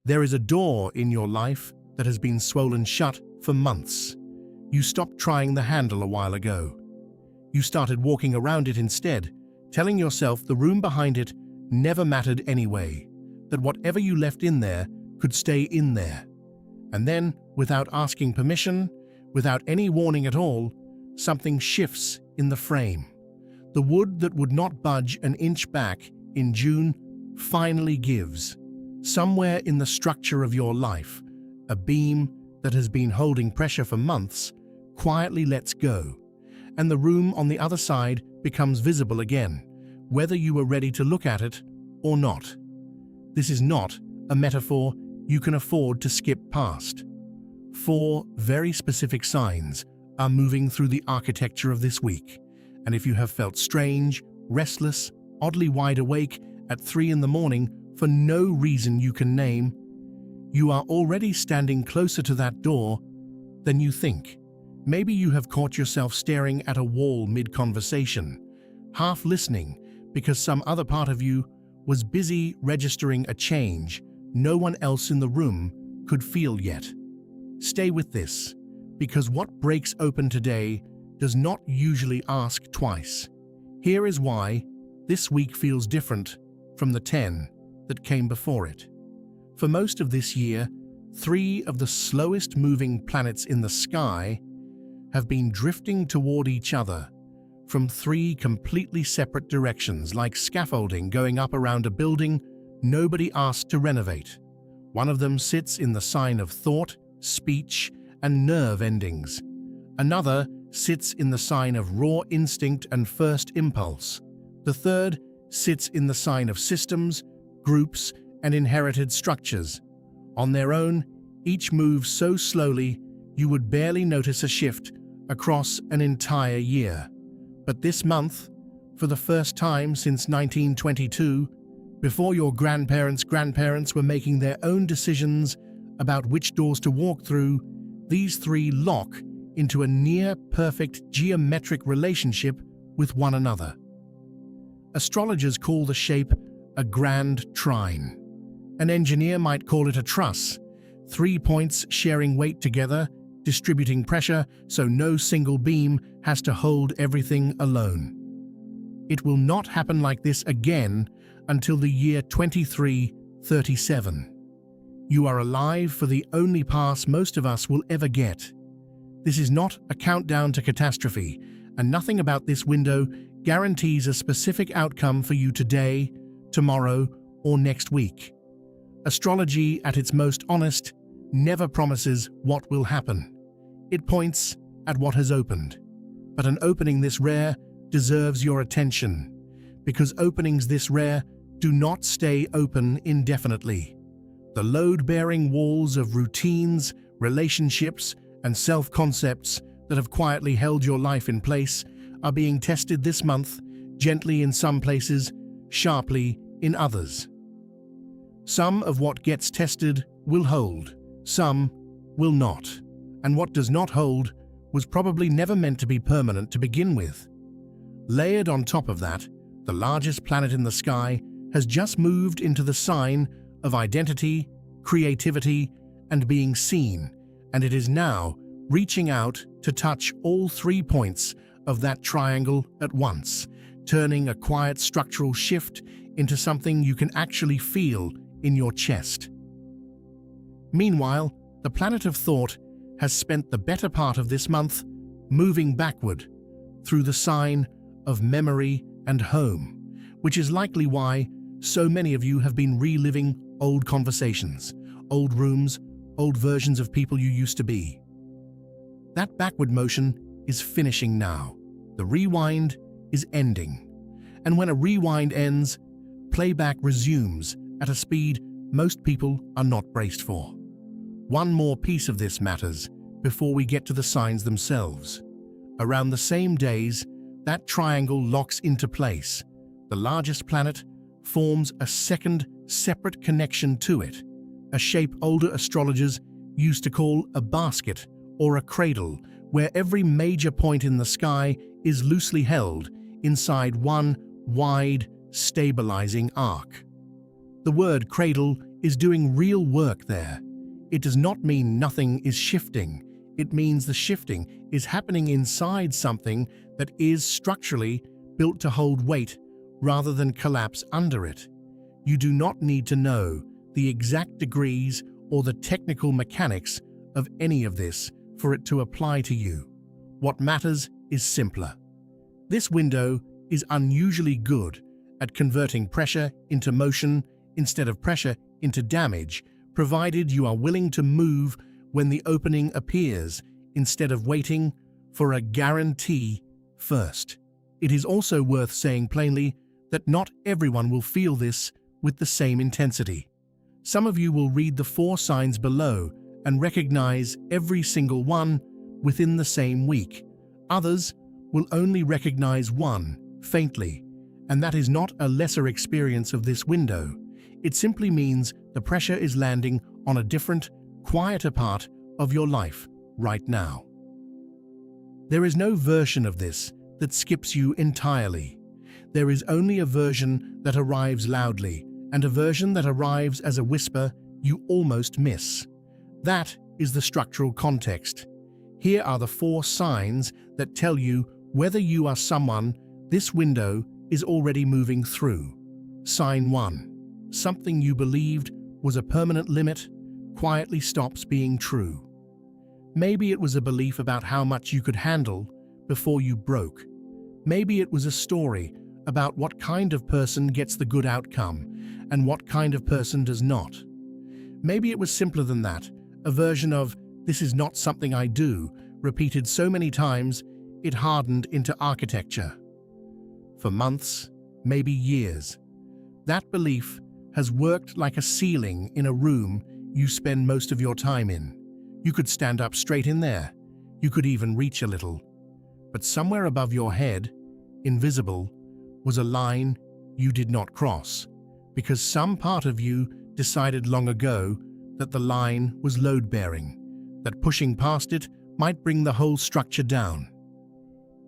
There is a door in your life that has been swollen shut for months. You stopped trying the handle a while ago. You started walking around it instead, telling yourself the room behind it never mattered anyway, that whatever you left in there could stay in there. And then, without asking permission, without any warning at all, something shifts in the frame. The wood that would not budge an inch back in June finally gives. Somewhere in the structure of your life, a beam that has been holding pressure for months quietly lets go, and the room on the other side becomes visible again, whether you were ready to look at it or not. This is not a metaphor you can afford to skip past. 4 very specific signs are moving through the architecture of this week, and if you have felt strange, restless, oddly wide awake at 3 in the morning for no reason you can name, you are already standing closer to that door than you think. Maybe you have caught yourself staring at a wall mid-conversation, half listening because some other part of you was busy registering a change no one else in the room could feel yet. Stay with this, because what breaks open today does not usually ask twice. Here is why this week feels different from the 10 that came before it. For most of this year, 3 of the slowest moving planets in the sky have been drifting toward each other from 3 completely separate directions, like scaffolding going up around a building nobody asked to renovate. One of them sits in the sign of thought, speech, and nerve endings. Another sits in the sign of raw instinct and first impulse. The third sits in the sign of systems, groups, and inherited structures. On their own, each moves so slowly you would barely notice a shift across an entire year. But this month, for the first time since 1922, before your grandparents were making their own decisions about which doors to walk through, these 3 lock into a near-perfect geometric relationship with one another. Astrologers call the shape a grand trine. An engineer might call it a truss, 3 points sharing weight together, distributing pressure so no single beam has to hold everything alone. It will not happen like this again until the year 2337. You are alive for the only pass most of us will ever get. This is not a countdown to catastrophe, and nothing about this window guarantees a specific outcome for you today, tomorrow, or next week. Astrology, at its most honest, never promises what will happen. It points at what has opened. But an opening this rare deserves your attention, because openings this rare do not stay open indefinitely. The load-bearing walls of routines, relationships, and self-concepts that have quietly held your life in place are being tested this month, gently in some places, sharply in others. Some of what gets tested will hold, some will not, and what does not hold was probably never meant to be permanent to begin with. Layered on top of that, the largest planet in the sky has just moved into the sign of identity, creativity, and being seen, and it is now reaching out to touch all 3 points of that triangle at once, turning a quiet structural shift into something you can actually feel in your chest. Meanwhile, the planet of thought has spent the better part of this month moving backward through the sign of memory and home, which is likely why so many of you have been reliving old conversations, old rooms, old versions of people you used to be. That backward motion is finishing now. The rewind is ending. And when a rewind ends, playback resumes at a speed most people are not braced for. One more piece of this matters before we get to the signs themselves. Around the same days, that triangle locks into place. The largest planet forms a second separate connection to it, a shape older astrologers used to call a basket or a cradle, where every major point in the sky is loosely held inside one wide, stabilizing arc. The word cradle is doing real work there. It does not mean nothing is shifting. It means the shifting is happening inside something that is structurally built to hold weight rather than collapse under it. You do not need to know the exact degrees or the technical mechanics of any of this for it to apply to you. What matters is simpler. This window is unusually good at converting pressure into motion instead of pressure into damage, provided you are willing to move when the opening appears instead of waiting for a guarantee first. It is also worth saying plainly that not everyone will feel this with the same intensity. Some of you will read the 4 signs below and recognize every single one within the same week. Others will only recognize one faintly, and that is not a lesser experience of this window. It simply means the pressure is landing on a different, quieter part of your life right now. There is no version of this that skips you entirely. There is only a version that arrives loudly and a version that arrives as a whisper you almost miss. That is the structural context. Here are the 4 signs that tell you whether you are someone this window is already moving through. Sign 1. Something you believed was a permanent limit quietly stops being true. Maybe it was a belief about how much you could handle before you broke. Maybe it was a story about what kind of person gets the good outcome and what kind of person does not. Maybe it was simpler than that, a version of "this is not something I do," repeated so many times it hardened into architecture. For months, maybe years, that belief has worked like a ceiling in a room you spend most of your time in. You could stand up straight in there. You could even reach a little. But somewhere above your head, invisible, was a line you did not cross, because some part of you decided long ago that the line was load-bearing, that pushing past it might bring the whole structure down.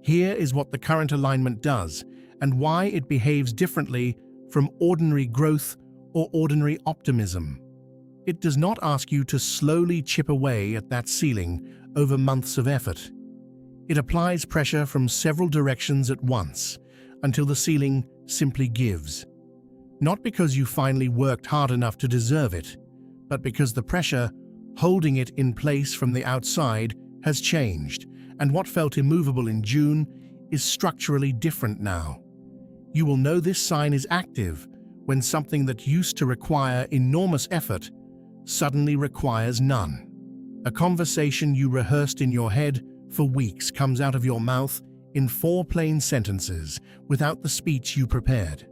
Here is what the current alignment does and why it behaves differently from ordinary growth or ordinary optimism. It does not ask you to slowly chip away at that ceiling over months of effort. It applies pressure from several directions at once until the ceiling simply gives. Not because you finally worked hard enough to deserve it, but because the pressure holding it in place from the outside has changed, and what felt immovable in June is structurally different now. You will know this sign is active when something that used to require enormous effort suddenly requires none. A conversation you rehearsed in your head for weeks comes out of your mouth in 4 plain sentences without the speech you prepared.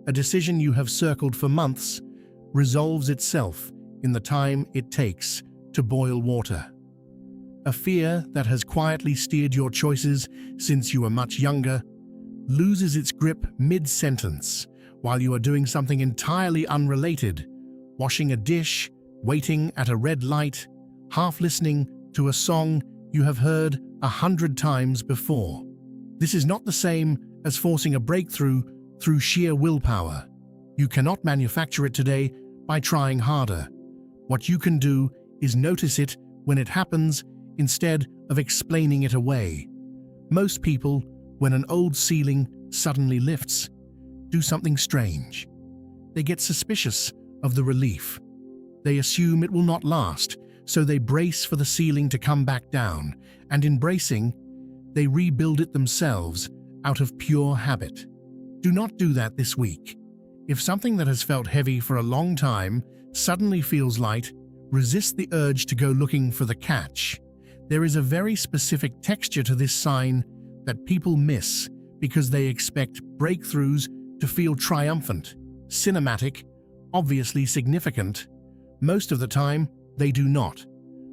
A decision you have circled for months resolves itself in the time it takes to boil water. A fear that has quietly steered your choices since you were much younger loses its grip mid-sentence while you are doing something entirely unrelated, washing a dish, waiting at a red light, half listening to a song you have heard 100 times before. This is not the same as forcing a breakthrough through sheer willpower. You cannot manufacture it today by trying harder. What you can do is notice it when it happens instead of explaining it away. Most people, when an old ceiling suddenly lifts, do something strange. They get suspicious of the relief. They assume it will not last, so they brace for the ceiling to come back down, and in bracing, they rebuild it themselves out of pure habit. Do not do that this week. If something that has felt heavy for a long time suddenly feels light, resist the urge to go looking for the catch. There is a very specific texture to this sign that people miss because they expect breakthroughs to feel triumphant, cinematic, obviously significant. Most of the time, they do not.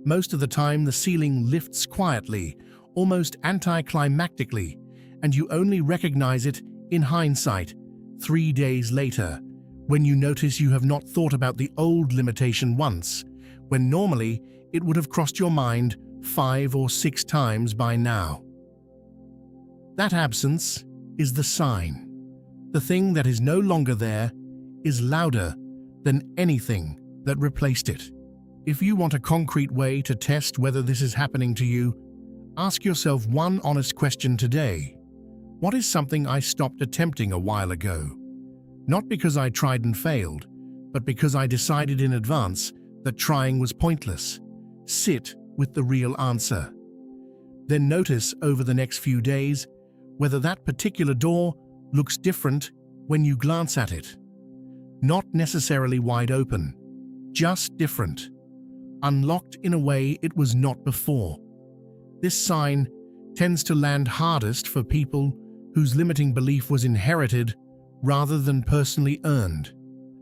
Most of the time, the ceiling lifts quietly, almost anticlimactically, and you only recognize it in hindsight, 3 days later, when you notice you have not thought about the old limitation once, when normally it would have crossed your mind 5 or 6 times by now. That absence is the sign. The thing that is no longer there is louder, than anything that replaced it. If you want a concrete way to test whether this is happening to you, ask yourself one honest question today. What is something I stopped attempting a while ago? Not because I tried and failed, but because I decided in advance that trying was pointless. Sit with the real answer. Then notice over the next few days whether that particular door looks different when you glance at it. Not necessarily wide open, just different, unlocked in a way it was not before. This sign tends to land hardest for people whose limiting belief was inherited rather than personally earned.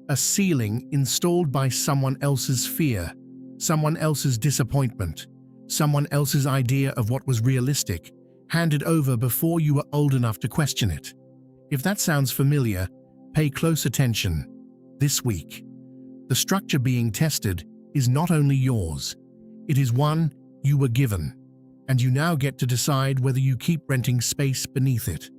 A ceiling installed by someone else's fear, someone else's disappointment, someone else's idea of what was realistic, handed over before you were old enough to question it. If that sounds familiar, pay close attention. This week, the structure being tested is not only yours, it is one you were given, and you now get to decide whether you keep renting space beneath it.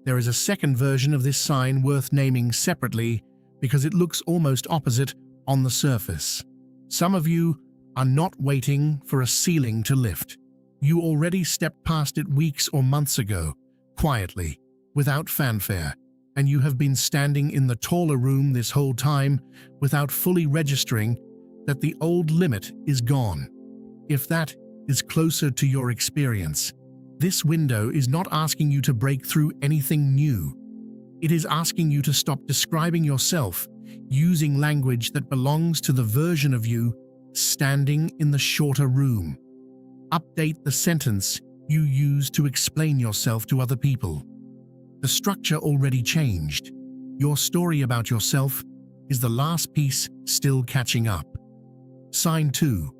There is a second version of this sign worth naming separately because it looks almost opposite on the surface. Some of you are not waiting for a ceiling to lift. You already stepped past it weeks or months ago, quietly, without fanfare, and you have been standing in the taller room this whole time without fully registering that the old limit is gone. If that is closer to your experience, this window is not asking you to break through anything new. It is asking you to stop describing yourself using language that belongs to the version of you standing in the shorter room. Update the sentence you use to explain yourself to other people. The structure already changed. Your story about yourself is the last piece still catching up. Sign 2.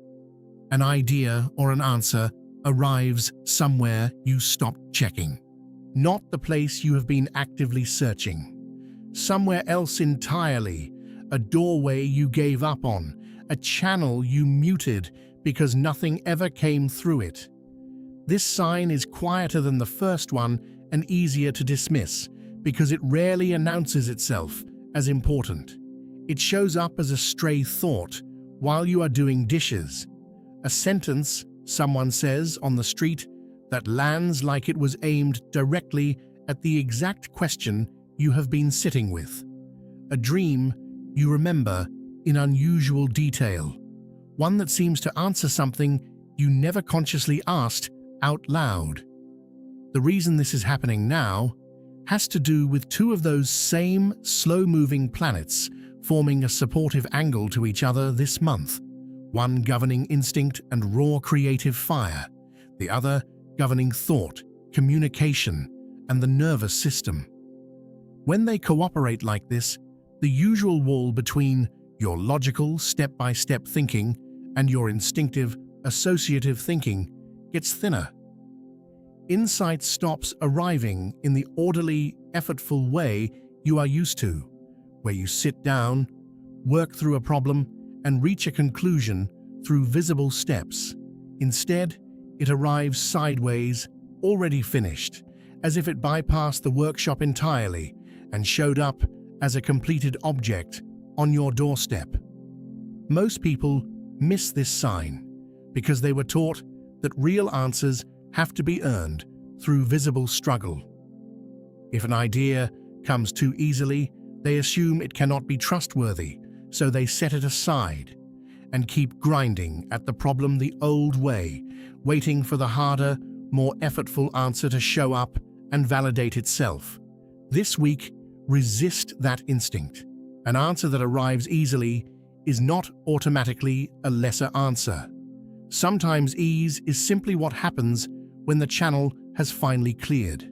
An idea or an answer arrives somewhere you stopped checking. Not the place you have been actively searching. Somewhere else entirely. A doorway you gave up on. A channel you muted because nothing ever came through it. This sign is quieter than the first one and easier to dismiss because it rarely announces itself as important. It shows up as a stray thought while you are doing dishes. A sentence someone says on the street that lands like it was aimed directly at the exact question you have been sitting with. A dream you remember in unusual detail. One that seems to answer something you never consciously asked out loud. The reason this is happening now has to do with two of those same slow-moving planets forming a supportive angle to each other this month. One governing instinct and raw creative fire, the other governing thought, communication, and the nervous system. When they cooperate like this, the usual wall between your logical, step-by-step thinking and your instinctive, associative thinking gets thinner. Insight stops arriving in the orderly, effortful way you are used to, where you sit down, work through a problem, and reach a conclusion through visible steps. Instead, it arrives sideways, already finished, as if it bypassed the workshop entirely and showed up as a completed object on your doorstep. Most people miss this sign because they were taught that real answers have to be earned through visible struggle. If an idea comes too easily, they assume it cannot be trustworthy, so they set it aside and keep grinding at the problem the old way, waiting for the harder, more effortful answer to show up and validate itself. This week, resist that instinct. An answer that arrives easily is not automatically a lesser answer. Sometimes ease is simply what happens when the channel has finally cleared.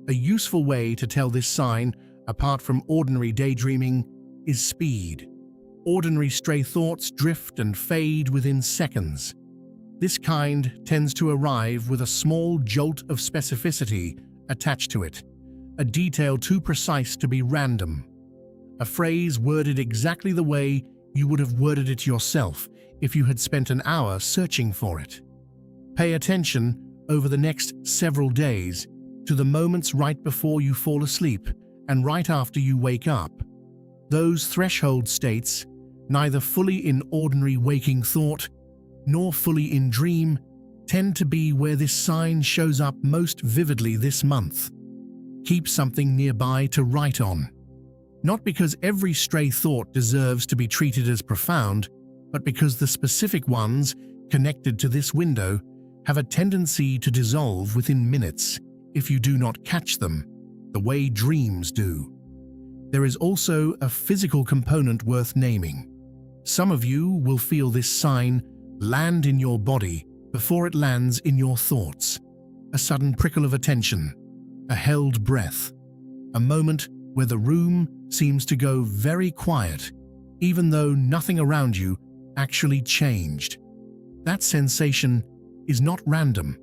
A useful way to tell this sign, apart from ordinary daydreaming, is speed. Ordinary stray thoughts drift and fade within seconds. This kind tends to arrive with a small jolt of specificity attached to it, a detail too precise to be random. A phrase worded exactly the way you would have worded it yourself if you had spent an hour searching for it. Pay attention over the next several days to the moments right before you fall asleep and right after you wake up. Those threshold states, neither fully in ordinary waking thought nor fully in dream, tend to be where this sign shows up most vividly this month. Keep something nearby to write on. Not because every stray thought deserves to be treated as profound, but because the specific ones connected to this window have a tendency to dissolve within minutes if you do not catch them, the way dreams do. There is also a physical component worth naming. Some of you will feel this sign land in your body before it lands in your thoughts. A sudden prickle of attention, a held breath, a moment where the room seems to go very quiet, even though nothing around you actually changed. That sensation is not random.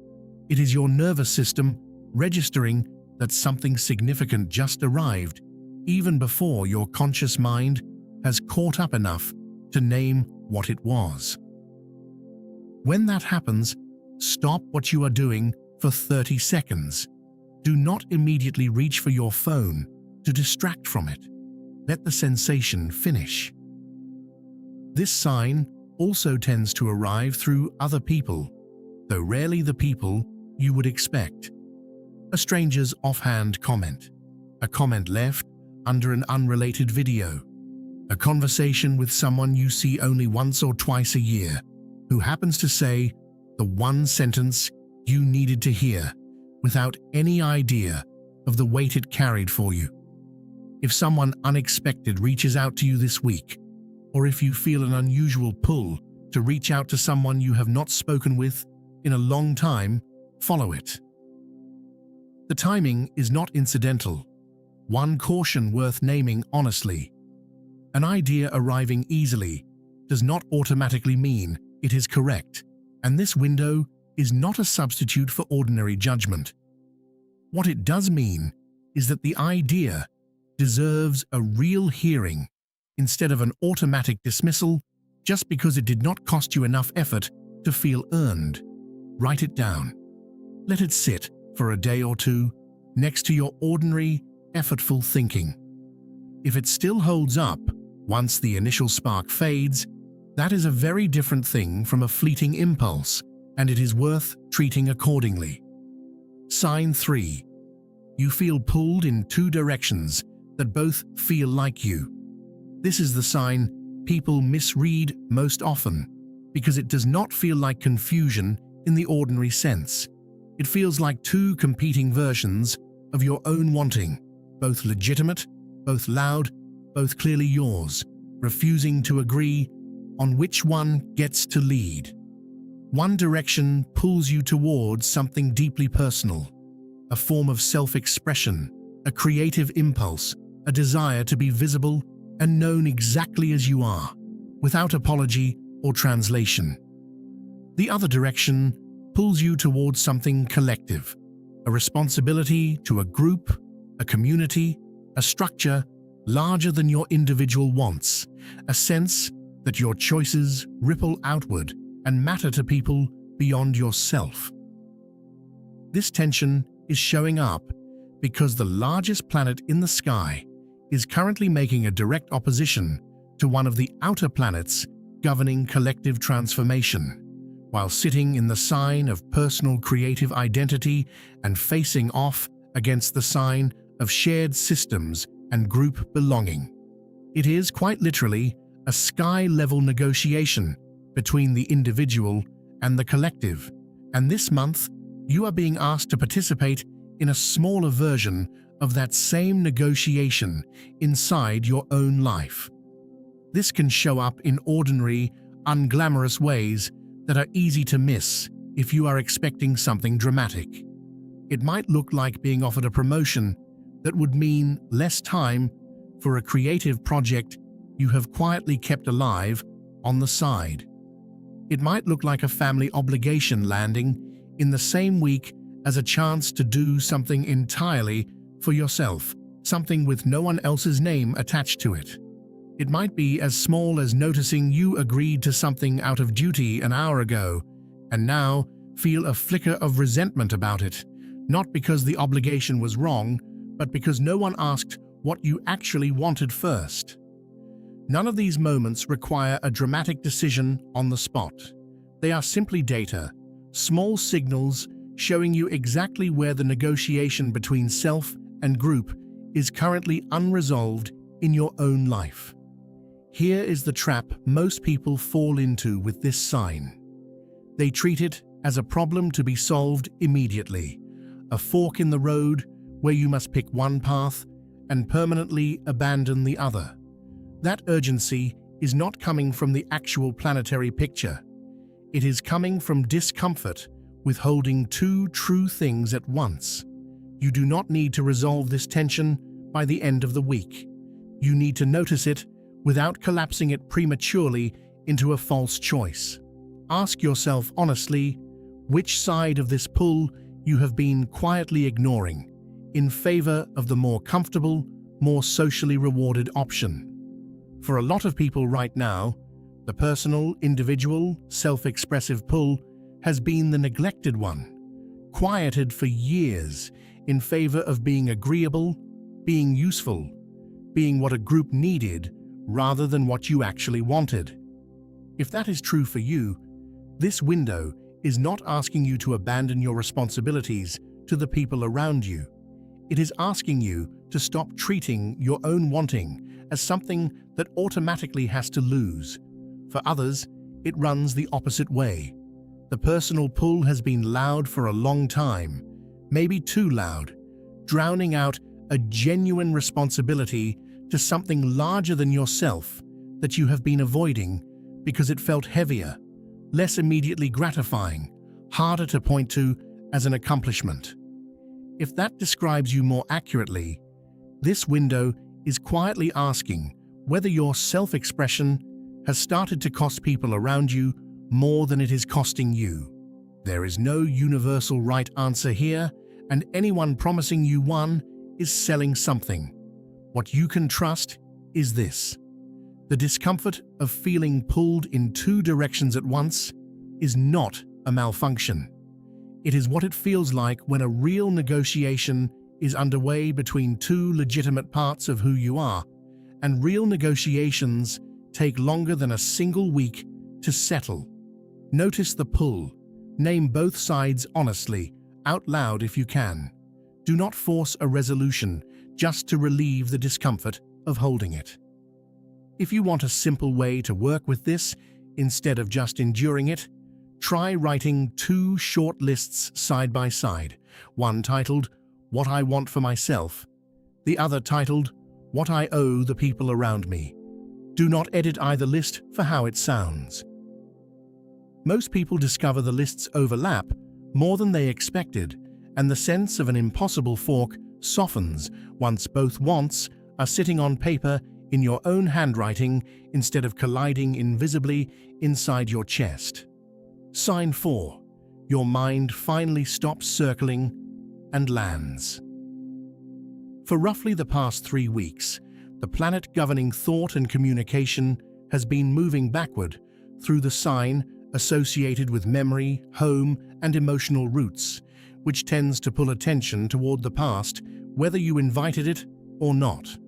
It is your nervous system registering that something significant just arrived, even before your conscious mind has caught up enough to name what it was. When that happens, stop what you are doing for 30 seconds. Do not immediately reach for your phone to distract from it. Let the sensation finish. This sign also tends to arrive through other people, though rarely the people you would expect. A stranger's offhand comment, a comment left under an unrelated video, a conversation with someone you see only once or twice a year, who happens to say the one sentence you needed to hear without any idea of the weight it carried for you. If someone unexpected reaches out to you this week, or if you feel an unusual pull to reach out to someone you have not spoken with in a long time, follow it. The timing is not incidental. One caution worth naming honestly. An idea arriving easily does not automatically mean it is correct, and this window is not a substitute for ordinary judgment. What it does mean is that the idea deserves a real hearing instead of an automatic dismissal just because it did not cost you enough effort to feel earned. Write it down. Let it sit for a day or two next to your ordinary, effortful thinking. If it still holds up once the initial spark fades, that is a very different thing from a fleeting impulse, and it is worth treating accordingly. Sign 3. You feel pulled in two directions that both feel like you. This is the sign people misread most often because it does not feel like confusion in the ordinary sense. It feels like two competing versions of your own wanting, both legitimate, both loud, both clearly yours, refusing to agree on which one gets to lead. One direction pulls you towards something deeply personal, a form of self-expression, a creative impulse, a desire to be visible and known exactly as you are, without apology or translation. The other direction pulls you towards something collective, a responsibility to a group, a community, a structure larger than your individual wants, a sense that your choices ripple outward and matter to people beyond yourself. This tension is showing up because the largest planet in the sky is currently making a direct opposition to one of the outer planets governing collective transformation, while sitting in the sign of personal creative identity and facing off against the sign of shared systems and group belonging. It is quite literally a sky-level negotiation between the individual and the collective, and this month you are being asked to participate in a smaller version of that same negotiation inside your own life. This can show up in ordinary, unglamorous ways that are easy to miss if you are expecting something dramatic. It might look like being offered a promotion that would mean less time for a creative project you have quietly kept alive on the side. It might look like a family obligation landing in the same week as a chance to do something entirely for yourself, something with no one else's name attached to it. It might be as small as noticing you agreed to something out of duty an hour ago and now feel a flicker of resentment about it, not because the obligation was wrong, but because no one asked what you actually wanted first. None of these moments require a dramatic decision on the spot. They are simply data, small signals showing you exactly where the negotiation between self and group is currently unresolved in your own life. Here is the trap most people fall into with this sign. They treat it as a problem to be solved immediately, a fork in the road where you must pick one path and permanently abandon the other. That urgency is not coming from the actual planetary picture. It is coming from discomfort with holding two true things at once. You do not need to resolve this tension by the end of the week. You need to notice it without collapsing it prematurely into a false choice. Ask yourself honestly which side of this pull you have been quietly ignoring in favor of the more comfortable, more socially rewarded option. For a lot of people right now, the personal, individual, self-expressive pull has been the neglected one, quieted for years in favor of being agreeable, being useful, being what a group needed rather than what you actually wanted. If that is true for you, this window is not asking you to abandon your responsibilities to the people around you. It is asking you to stop treating your own wanting as something that automatically has to lose. For others, it runs the opposite way. The personal pull has been loud for a long time, maybe too loud, drowning out a genuine responsibility to something larger than yourself that you have been avoiding because it felt heavier, less immediately gratifying, harder to point to as an accomplishment. If that describes you more accurately, this window is quietly asking whether your self-expression has started to cost people around you more than it is costing you. There is no universal right answer here, and anyone promising you one is selling something. What you can trust is this. The discomfort of feeling pulled in two directions at once is not a malfunction. It is what it feels like when a real negotiation is underway between two legitimate parts of who you are, and real negotiations take longer than a single week to settle. Notice the pull. Name both sides honestly, out loud if you can. Do not force a resolution just to relieve the discomfort of holding it. If you want a simple way to work with this, instead of just enduring it, try writing two short lists side by side, one titled, "What I Want for Myself," the other titled, "What I Owe the People Around Me." Do not edit either list for how it sounds. Most people discover the lists overlap more than they expected, and the sense of an impossible fork softens once both wants are sitting on paper in your own handwriting instead of colliding invisibly inside your chest. Sign 4. Your mind finally stops circling and lands. For roughly the past 3 weeks, the planet governing thought and communication has been moving backward through the sign associated with memory, home, and emotional roots, which tends to pull attention toward the past, whether you invited it or not.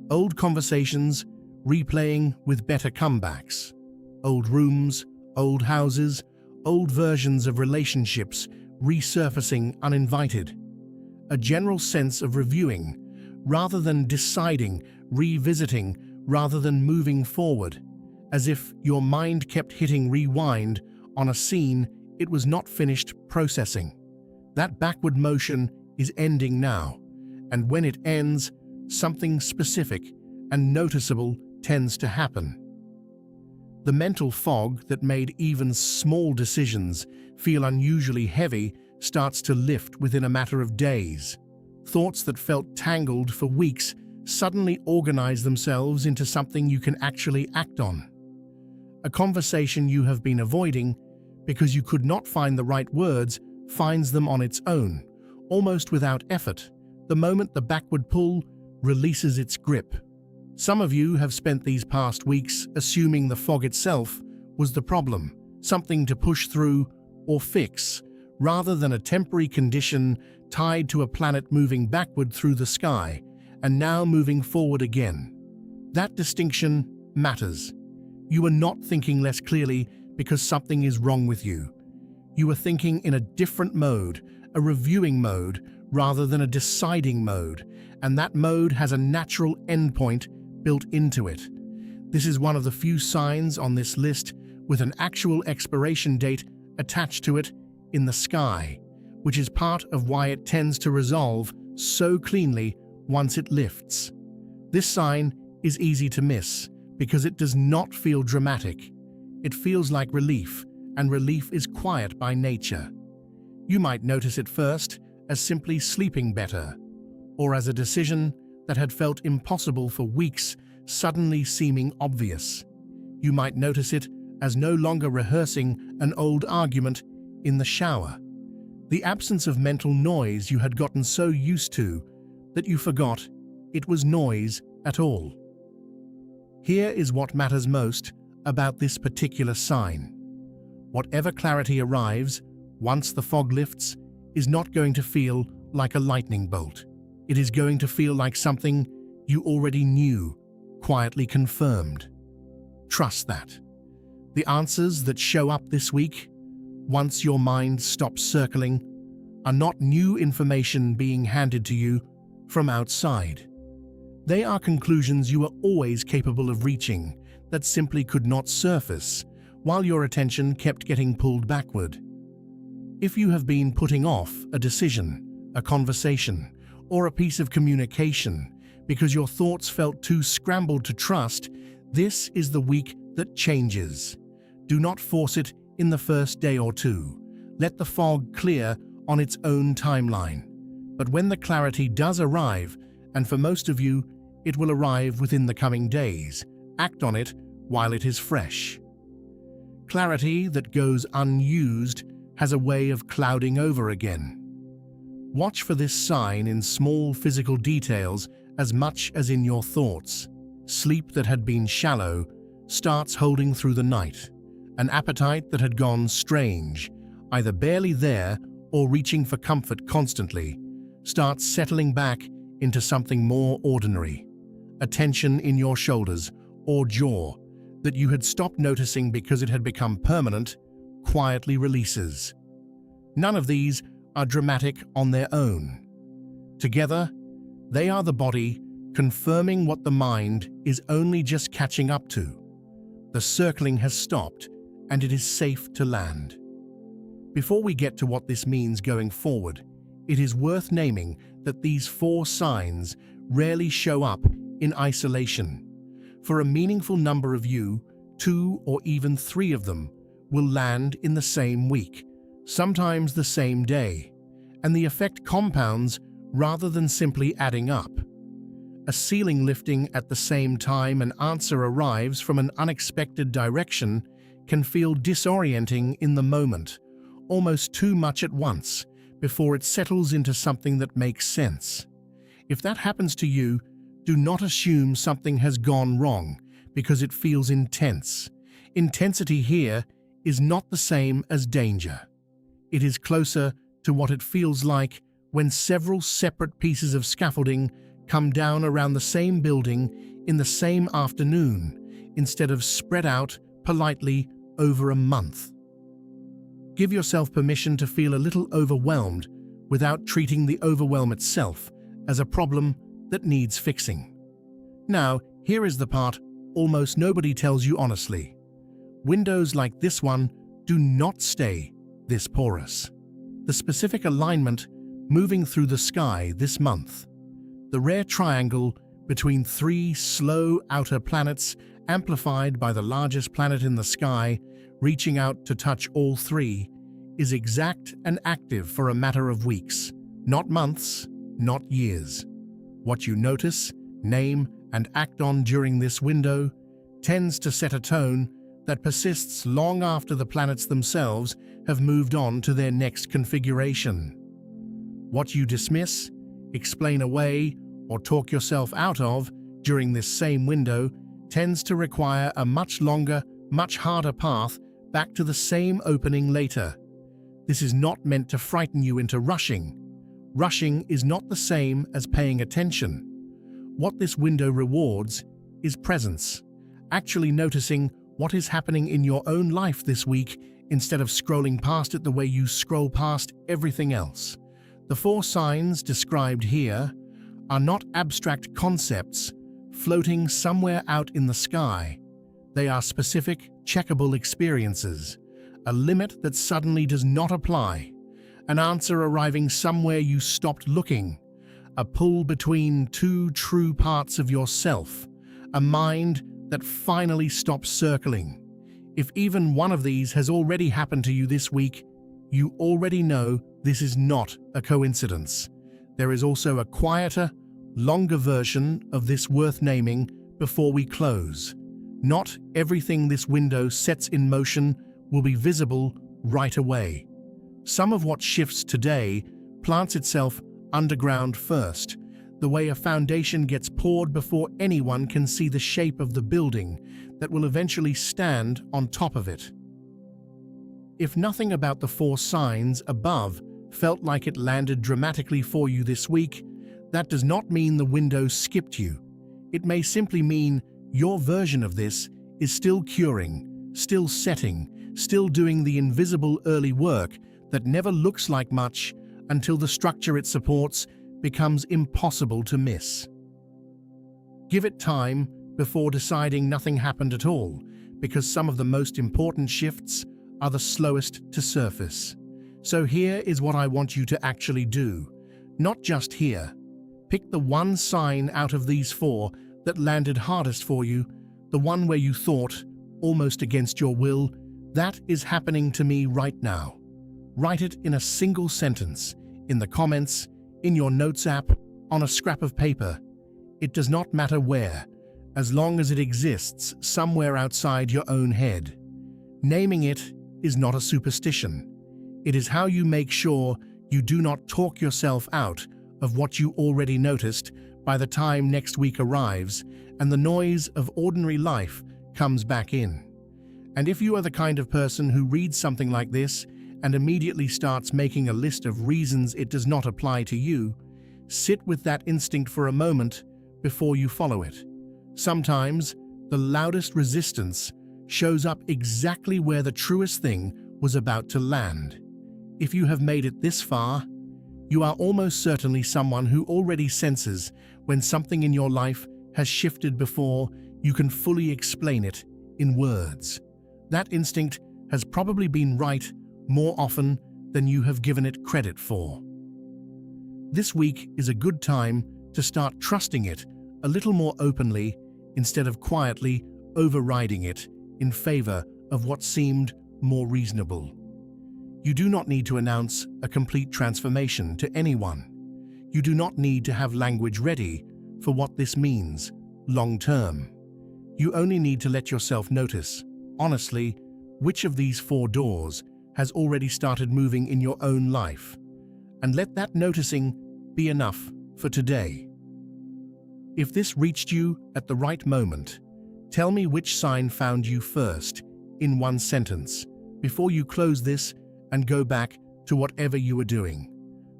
Old conversations replaying with better comebacks. Old rooms, old houses, old versions of relationships resurfacing uninvited. A general sense of reviewing, rather than deciding, revisiting, rather than moving forward, as if your mind kept hitting rewind on a scene it was not finished processing. That backward motion is ending now, and when it ends, something specific and noticeable tends to happen. The mental fog that made even small decisions feel unusually heavy starts to lift within a matter of days. Thoughts that felt tangled for weeks suddenly organize themselves into something you can actually act on. A conversation you have been avoiding because you could not find the right words finds them on its own, almost without effort, the moment the backward pull releases its grip. Some of you have spent these past weeks assuming the fog itself was the problem, something to push through or fix, rather than a temporary condition tied to a planet moving backward through the sky and now moving forward again. That distinction matters. You are not thinking less clearly because something is wrong with you. You are thinking in a different mode, a reviewing mode, rather than a deciding mode, and that mode has a natural endpoint built into it. This is one of the few signs on this list with an actual expiration date attached to it in the sky, which is part of why it tends to resolve so cleanly once it lifts. This sign is easy to miss because it does not feel dramatic. It feels like relief, and relief is quiet by nature. You might notice it first as simply sleeping better, or as a decision that had felt impossible for weeks suddenly seeming obvious. You might notice it as no longer rehearsing an old argument in the shower. The absence of mental noise you had gotten so used to that you forgot it was noise at all. Here is what matters most about this particular sign. Whatever clarity arrives once the fog lifts is not going to feel like a lightning bolt. It is going to feel like something you already knew, quietly confirmed. Trust that. The answers that show up this week, once your mind stops circling, are not new information being handed to you from outside. They are conclusions you are always capable of reaching that simply could not surface while your attention kept getting pulled backward. If you have been putting off a decision, a conversation, or a piece of communication because your thoughts felt too scrambled to trust, this is the week that changes. Do not force it in the first day or two. Let the fog clear on its own timeline. But when the clarity does arrive, and for most of you, it will arrive within the coming days, act on it while it is fresh. Clarity that goes unused has a way of clouding over again. Watch for this sign in small physical details as much as in your thoughts. Sleep that had been shallow starts holding through the night. An appetite that had gone strange, either barely there or reaching for comfort constantly, starts settling back into something more ordinary. A tension in your shoulders or jaw that you had stopped noticing because it had become permanent quietly releases. None of these are dramatic on their own. Together, they are the body confirming what the mind is only just catching up to. The circling has stopped, and it is safe to land. Before we get to what this means going forward, it is worth naming that these 4 signs rarely show up in isolation. For a meaningful number of you, 2 or even 3 of them will land in the same week, sometimes the same day, and the effect compounds rather than simply adding up. A ceiling lifting at the same time an answer arrives from an unexpected direction can feel disorienting in the moment, almost too much at once, before it settles into something that makes sense. If that happens to you, do not assume something has gone wrong because it feels intense. Intensity here is not the same as danger. It is closer to what it feels like when several separate pieces of scaffolding come down around the same building in the same afternoon, instead of spread out politely over a month. Give yourself permission to feel a little overwhelmed without treating the overwhelm itself as a problem that needs fixing. Now, here is the part almost nobody tells you honestly. Windows like this one do not stay this porous. The specific alignment moving through the sky this month, the rare triangle between 3 slow outer planets amplified by the largest planet in the sky, reaching out to touch all 3, is exact and active for a matter of weeks, not months, not years. What you notice, name, and act on during this window tends to set a tone that persists long after the planets themselves have moved on to their next configuration. What you dismiss, explain away, or talk yourself out of during this same window tends to require a much longer, much harder path back to the same opening later. This is not meant to frighten you into rushing. Rushing is not the same as paying attention. What this window rewards is presence, actually noticing what is happening in your own life this week instead of scrolling past it the way you scroll past everything else. The 4 signs described here are not abstract concepts floating somewhere out in the sky. They are specific, checkable experiences, a limit that suddenly does not apply, an answer arriving somewhere you stopped looking, a pull between 2 true parts of yourself, a mind that finally stops circling. If even one of these has already happened to you this week, you already know this is not a coincidence. There is also a quieter, longer version of this worth naming before we close. Not everything this window sets in motion will be visible right away. Some of what shifts today plants itself underground first, the way a foundation gets poured before anyone can see the shape of the building that will eventually stand on top of it. If nothing about the 4 signs above felt like it landed dramatically for you this week, that does not mean the window skipped you. It may simply mean your version of this is still curing, still setting, still doing the invisible early work that never looks like much until the structure it supports becomes impossible to miss. Give it time before deciding nothing happened at all, because some of the most important shifts are the slowest to surface. So here is what I want you to actually do. Not just here. Pick the 1 sign out of these 4 that landed hardest for you, the one where you thought, almost against your will, that is happening to me right now. Write it in a single sentence, in the comments, in your notes app, on a scrap of paper. It does not matter where, as long as it exists somewhere outside your own head. Naming it is not a superstition. It is how you make sure you do not talk yourself out of what you already noticed by the time next week arrives and the noise of ordinary life comes back in. And if you are the kind of person who reads something like this and immediately starts making a list of reasons it does not apply to you, sit with that instinct for a moment before you follow it. Sometimes, the loudest resistance shows up exactly where the truest thing was about to land. If you have made it this far, you are almost certainly someone who already senses when something in your life has shifted before you can fully explain it in words. That instinct has probably been right more often than you have given it credit for. This week is a good time to start trusting it a little more openly instead of quietly overriding it in favor of what seemed more reasonable. You do not need to announce a complete transformation to anyone. You do not need to have language ready for what this means long term. You only need to let yourself notice, honestly, which of these 4 doors has already started moving in your own life, and let that noticing be enough for today. If this reached you at the right moment, tell me which sign found you first in 1 sentence before you close this and go back to whatever you were doing.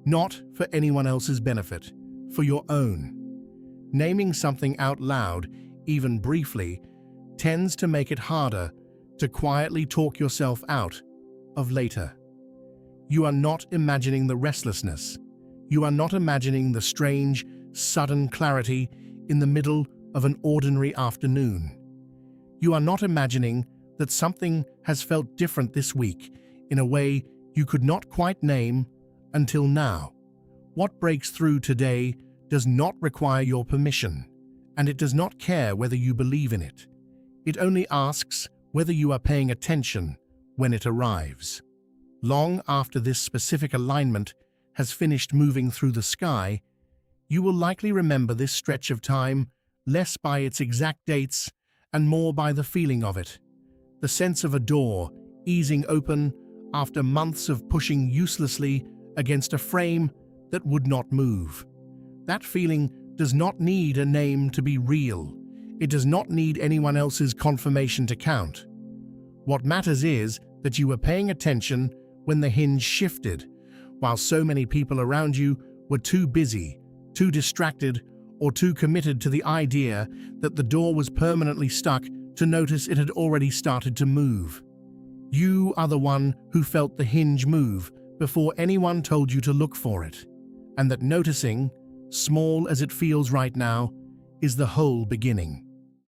Not for anyone else's benefit, for your own. Naming something out loud, even briefly, tends to make it harder to quietly talk yourself out of later. You are not imagining the restlessness. You are not imagining the strange, sudden clarity in the middle of an ordinary afternoon. You are not imagining that something has felt different this week in a way you could not quite name until now. What breaks through today does not require your permission, and it does not care whether you believe in it. It only asks whether you are paying attention when it arrives. Long after this specific alignment has finished moving through the sky, you will likely remember this stretch of time less by its exact dates and more by the feeling of it. The sense of a door easing open after months of pushing uselessly against a frame that would not move. That feeling does not need a name to be real. It does not need anyone else's confirmation to count. What matters is that you were paying attention when the hinge shifted, while so many people around you were too busy, too distracted, or too committed to the idea that the door was permanently stuck to notice it had already started to move. You are the one who felt the hinge move before anyone told you to look for it, and that noticing, small as it feels right now, is the whole beginning.